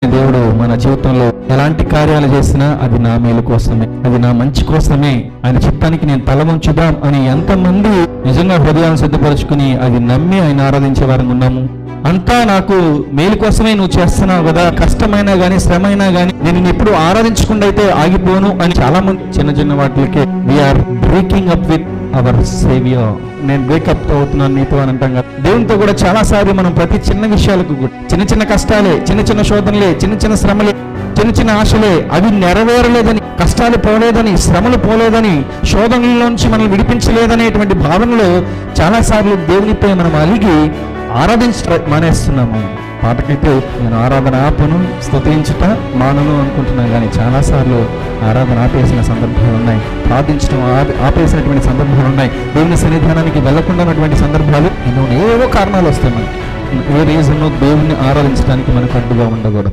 దేవుడు మన జీవితంలో ఎలాంటి కార్యాలు చేసినా అది నా మేలు కోసమే, అది నా మంచి కోసమే, ఆయన చిత్తానికి నేను తల వంచుదాం అని ఎంతమంది నిజంగా హృదయాన్ని సిద్ధపరచుకుని అది నమ్మి ఆయన ఆరాధించే వారంగా ఉన్నాము. అంతా నాకు మేలు కోసమే నువ్వు చేస్తున్నావు కదా, కష్టమైనా గానీ శ్రమ అయినా గానీ నేను ఎప్పుడు ఆరాధించకుండా అయితే ఆగిపోను అని చాలా మంది చిన్న చిన్న వాటికి we're breaking up with our saviour. నేను బ్రేకప్ అవుతున్నాను నీతో అని అంటాం కదా. దేవునితో కూడా చాలా సార్లు మనం ప్రతి చిన్న విషయాలకు కూడా చిన్న చిన్న కష్టాలే, చిన్న చిన్న శోధనలే, చిన్న చిన్న శ్రమలే, చిన్న చిన్న ఆశలే, అవి నెరవేరలేదని, కష్టాలు పోలేదని, శ్రమలు పోలేదని, శోధనలోంచి మనల్ని విడిపించలేదనేటువంటి భావనలో చాలాసార్లు దేవునిపై మనం అలిగి ఆరాధించడం మానేస్తున్నాము. పాటకైతే నేను ఆరాధన ఆపను, స్తుతించుట మానను అనుకుంటున్నాను, కానీ చాలాసార్లు ఆరాధన ఆపేసిన సందర్భాలు ఉన్నాయి, ప్రార్థించడం ఆపేసినటువంటి సందర్భాలు ఉన్నాయి, దేవుని సన్నిధానానికి వెళ్లకుండా ఉన్నటువంటి సందర్భాలు ఎన్నో, ఏవో కారణాలు వస్తాయి. మనకి ఏ రీజన్ దేవుణ్ణి ఆరాధించడానికి మనకు అడ్డుగా ఉండకూడదు.